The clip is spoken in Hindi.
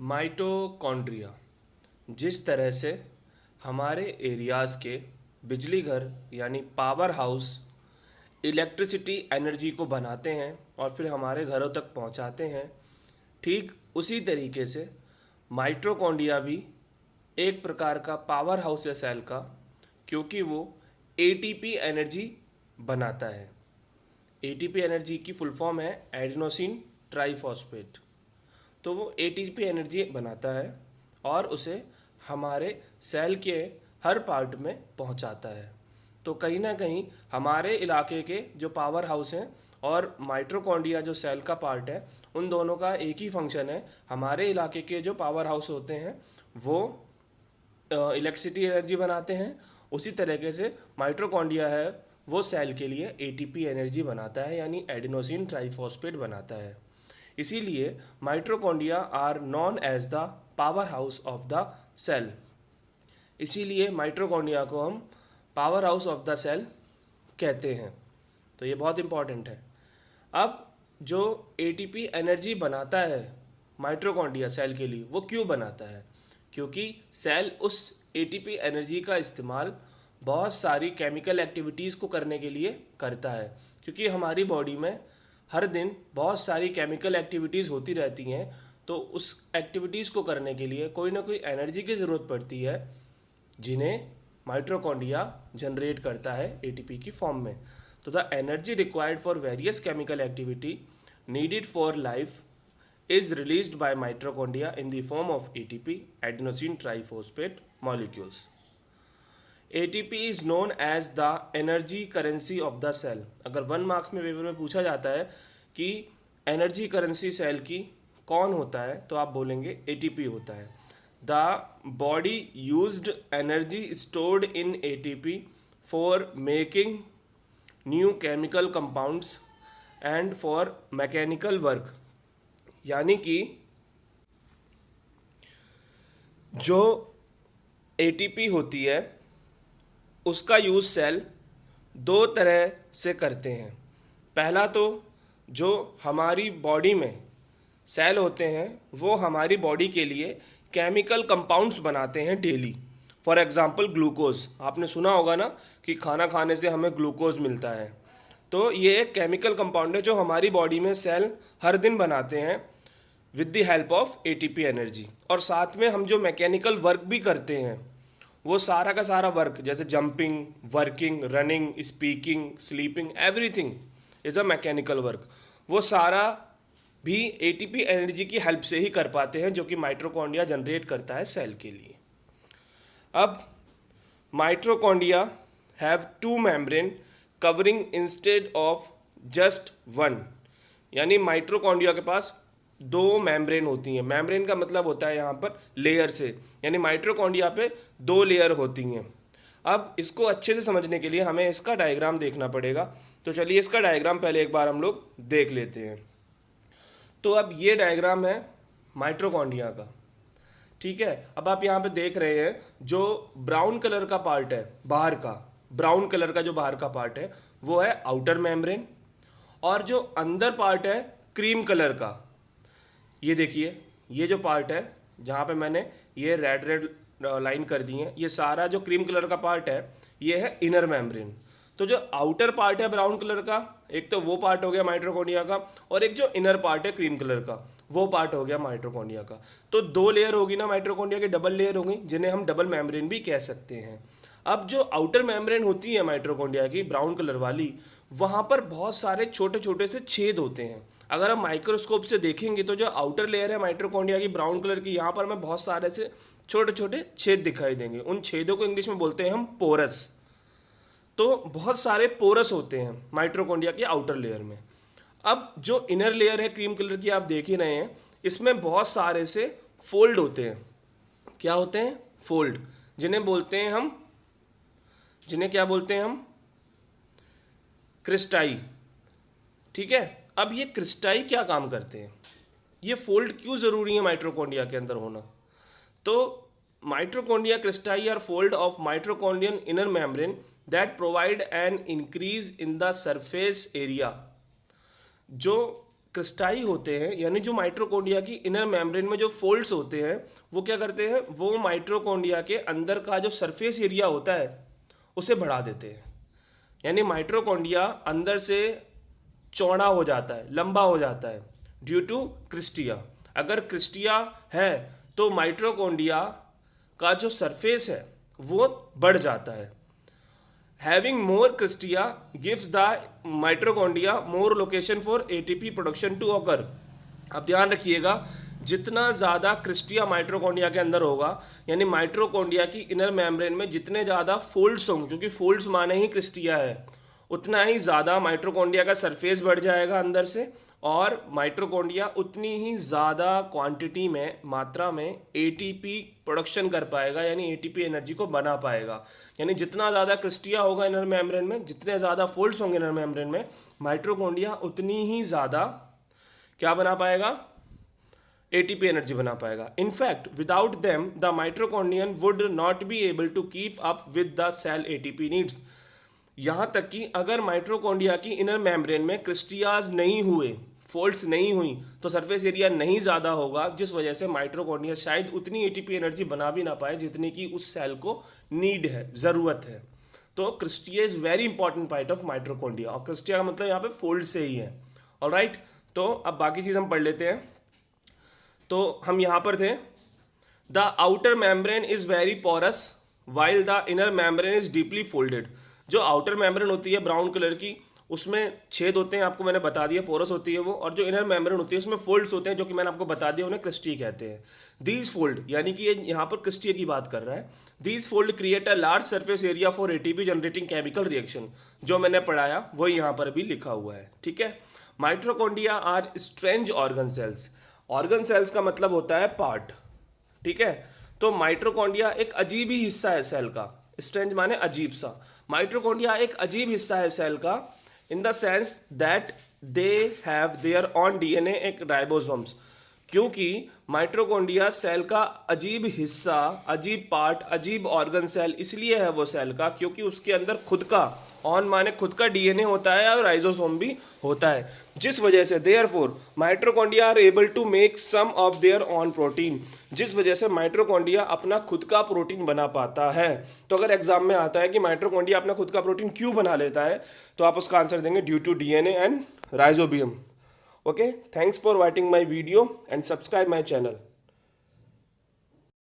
माइटोकॉन्ड्रिया जिस तरह से हमारे एरियाज़ के बिजली घर यानी पावर हाउस इलेक्ट्रिसिटी एनर्जी को बनाते हैं और फिर हमारे घरों तक पहुंचाते हैं, ठीक उसी तरीके से माइटोकॉन्ड्रिया भी एक प्रकार का पावर हाउस है सेल का, क्योंकि वो एटीपी एनर्जी बनाता है। एटीपी एनर्जी की फुल फॉर्म है एडिनोसिन ट्राइफॉस्फेट। तो वो एटीपी एनर्जी बनाता है और उसे हमारे सेल के हर पार्ट में पहुंचाता है। तो कहीं ना कहीं हमारे इलाके के जो पावर हाउस हैं और माइटोकॉन्ड्रिया जो सेल का पार्ट है, उन दोनों का एक ही फंक्शन है। हमारे इलाके के जो पावर हाउस होते हैं वो इलेक्ट्रिसिटी एनर्जी बनाते हैं, उसी तरीके से माइटोकॉन्ड्रिया है वो सेल के लिए एटीपी एनर्जी बनाता है, यानी एडिनोसिन ट्राइफॉस्फेट बनाता है। इसीलिए mitochondria are known as the powerhouse of the cell. इसीलिए माइटोकॉन्ड्रिया को हम powerhouse of the cell कहते हैं। तो ये बहुत इंपॉर्टेंट है। अब जो एटीपी एनर्जी बनाता है माइटोकॉन्ड्रिया सेल के लिए, वो क्यों बनाता है? क्योंकि सेल उस एटीपी एनर्जी का इस्तेमाल बहुत सारी केमिकल एक्टिविटीज़ को करने के लिए करता है। क्योंकि हमारी बॉडी में हर दिन बहुत सारी केमिकल एक्टिविटीज़ होती रहती हैं, तो उस एक्टिविटीज़ को करने के लिए कोई ना कोई एनर्जी की ज़रूरत पड़ती है, जिन्हें माइटोकॉन्ड्रिया जनरेट करता है एटीपी की फॉर्म में। तो the energy required for various chemical activity needed for life is released by mitochondria in the form of ATP, adenosine triphosphate molecules. ATP is known as the energy currency of the cell. अगर 1 मार्क्स में पेपर में पूछा जाता है कि एनर्जी करेंसी सेल की कौन होता है, तो आप बोलेंगे ATP होता है। The body used energy stored in ATP for making new chemical compounds and for mechanical work. यानी कि जो एटीपी होती है उसका यूज़ सेल 2 तरह से करते हैं। पहला तो जो हमारी बॉडी में सेल होते हैं वो हमारी बॉडी के लिए केमिकल कंपाउंड्स बनाते हैं डेली। फॉर एग्जांपल ग्लूकोज, आपने सुना होगा ना कि खाना खाने से हमें ग्लूकोज मिलता है। तो ये एक केमिकल कंपाउंड है जो हमारी बॉडी में सेल हर दिन बनाते हैं with the help of ATP energy. और साथ में हम जो मैकेनिकल वर्क भी करते हैं, वो सारा का सारा वर्क, जैसे jumping, working, running, speaking, sleeping, everything is a mechanical work, वो सारा भी एटीपी एनर्जी की हेल्प से ही कर पाते हैं, जो कि माइटोकॉन्ड्रिया जनरेट करता है सेल के लिए। अब mitochondria have 2 membrane covering instead of just 1, यानी माइटोकॉन्ड्रिया के पास 2 मेम्ब्रेन होती हैं। मेम्ब्रेन का मतलब होता है यहाँ पर लेयर से, यानी माइटोकॉन्ड्रिया पे 2 लेयर होती हैं। अब इसको अच्छे से समझने के लिए हमें इसका डायग्राम देखना पड़ेगा। तो चलिए इसका डायग्राम पहले एक बार हम लोग देख लेते हैं। तो अब ये डायग्राम है माइटोकॉन्ड्रिया का, ठीक है। अब आप यहाँ पे देख रहे हैं जो ब्राउन कलर का पार्ट है बाहर का, ब्राउन कलर का जो बाहर का पार्ट है वो है आउटर मेम्ब्रेन, और जो अंदर पार्ट है क्रीम कलर का, ये देखिए ये जो पार्ट है जहाँ पे मैंने ये रेड लाइन कर दी है, ये सारा जो क्रीम कलर का पार्ट है ये है इनर मेम्ब्रेन। तो जो आउटर पार्ट है ब्राउन कलर का, एक तो वो पार्ट हो गया माइटोकॉन्ड्रिया का, और एक जो इनर पार्ट है क्रीम कलर का, वो पार्ट हो गया माइटोकॉन्ड्रिया का। तो 2 लेयर होगी ना माइटोकॉन्ड्रिया की, डबल लेयर होगी, जिन्हें हम डबल मेम्ब्रेन भी कह सकते हैं। अब जो आउटर मेम्ब्रेन होती है माइटोकॉन्ड्रिया की ब्राउन कलर वाली, वहाँ पर बहुत सारे छोटे छोटे से छेद होते हैं। अगर हम माइक्रोस्कोप से देखेंगे तो जो आउटर लेयर है माइटोकॉन्ड्रिया की ब्राउन कलर की, यहाँ पर हमें बहुत सारे से छोटे छोटे छेद दिखाई देंगे। उन छेदों को इंग्लिश में बोलते हैं हम पोरस। तो बहुत सारे पोरस होते हैं माइटोकॉन्ड्रिया की आउटर लेयर में। अब जो इनर लेयर है क्रीम कलर की, आप देख ही रहे हैं, इसमें बहुत सारे से फोल्ड होते हैं। क्या होते हैं? फोल्ड, जिन्हें क्या बोलते हैं हम? क्रिस्टाई, ठीक है। अब ये क्रिस्टाई क्या काम करते हैं? ये फोल्ड क्यों ज़रूरी है माइटोकॉन्ड्रिया के अंदर होना? तो mitochondria cristae are fold of mitochondrion inner membrane that provide an increase in the surface area. जो क्रिस्टाई होते हैं, यानी जो माइटोकॉन्ड्रिया की इनर मेम्ब्रेन में जो फोल्ड्स होते हैं, वो क्या करते हैं, वो माइटोकॉन्ड्रिया के अंदर का जो सरफेस एरिया होता है उसे बढ़ा देते हैं। यानी माइटोकॉन्ड्रिया अंदर से चौड़ा हो जाता है, लंबा हो जाता है ड्यू टू क्रिस्टिया। अगर क्रिस्टिया है तो माइटोकॉन्ड्रिया का जो सरफेस है वो बढ़ जाता है। Having more crystia gives the mitochondria more location for ATP production to occur। अब ध्यान रखिएगा, जितना ज़्यादा क्रिस्टिया माइटोकॉन्ड्रिया के अंदर होगा, यानी माइटोकॉन्ड्रिया की इनर मेम्ब्रेन में जितने ज़्यादा फोल्ड्स होंगे, क्योंकि फोल्ड्स माने ही क्रिस्टिया है, उतना ही ज़्यादा माइटोकॉन्ड्रिया का सरफेस बढ़ जाएगा अंदर से, और माइटोकॉन्ड्रिया उतनी ही ज़्यादा क्वांटिटी में, मात्रा में एटीपी प्रोडक्शन कर पाएगा, यानी एटीपी एनर्जी को बना पाएगा। यानी जितना ज़्यादा क्रिस्टिया होगा इनर मेम्ब्रेन में, जितने ज़्यादा फोल्ड्स होंगे इनर मेम्ब्रेन में, माइटोकॉन्ड्रिया उतनी ही ज़्यादा क्या बना पाएगा, एटीपी एनर्जी बना पाएगा। In fact without them the mitochondrion would not be able to keep up with the cell ATP needs. यहाँ तक कि अगर माइटोकॉन्ड्रिया की इनर मेम्ब्रेन में क्रिस्टियाज नहीं हुए, फोल्ड्स नहीं हुई, तो सरफेस एरिया नहीं ज़्यादा होगा, जिस वजह से माइटोकॉन्ड्रिया शायद उतनी एटीपी एनर्जी बना भी ना पाए जितनी कि उस सेल को नीड है, ज़रूरत है। तो cristae is very important part of mitochondria, और क्रिस्टिया का मतलब यहाँ पे फोल्ड से ही है। ऑलराइट, तो अब बाकी चीज़ हम पढ़ लेते हैं। तो हम यहाँ पर थे, the outer membrane is very porous while the inner membrane is deeply folded. जो आउटर मेम्ब्रेन होती है ब्राउन कलर की, उसमें छेद होते हैं, आपको मैंने बता दिया, पोरस होती है वो, और जो इनर मेम्ब्रेन होती है उसमें फोल्ड्स होते हैं, जो कि मैंने आपको बता दिया, उन्हें क्रिस्टी कहते हैं। दीज फोल्ड, यानी कि ये यहाँ पर क्रिस्टी की बात कर रहा है, these fold create a large surface area for ATP generating chemical reaction. जो मैंने पढ़ाया वो यहाँ पर भी लिखा हुआ है, ठीक है। Mitochondria are strange organelles. Organelles का मतलब होता है पार्ट, ठीक है। तो माइटोकॉन्ड्रिया एक अजीब ही हिस्सा है सेल का, स्ट्रेंज माने अजीब सा। माइटोकॉन्ड्रिया एक अजीब हिस्सा है सेल का, in the sense that they have their on DNA एक राइबोसोम्स। क्योंकि माइटोकॉन्ड्रिया सेल का अजीब हिस्सा, अजीब पार्ट, अजीब ऑर्गन सेल इसलिए है वो सेल का, क्योंकि उसके अंदर खुद का, ऑन माने खुद का डीएनए होता है और राइबोसोम भी होता है, जिस वजह से therefore mitochondria are able to make some of their own protein. जिस वजह से माइटोकॉन्ड्रिया अपना खुद का प्रोटीन बना पाता है। तो अगर एग्जाम में आता है कि माइटोकॉन्ड्रिया अपना खुद का प्रोटीन क्यों बना लेता है, तो आप उसका आंसर देंगे due to DNA and rhizobium. Okay, thanks for watching my video and subscribe my channel.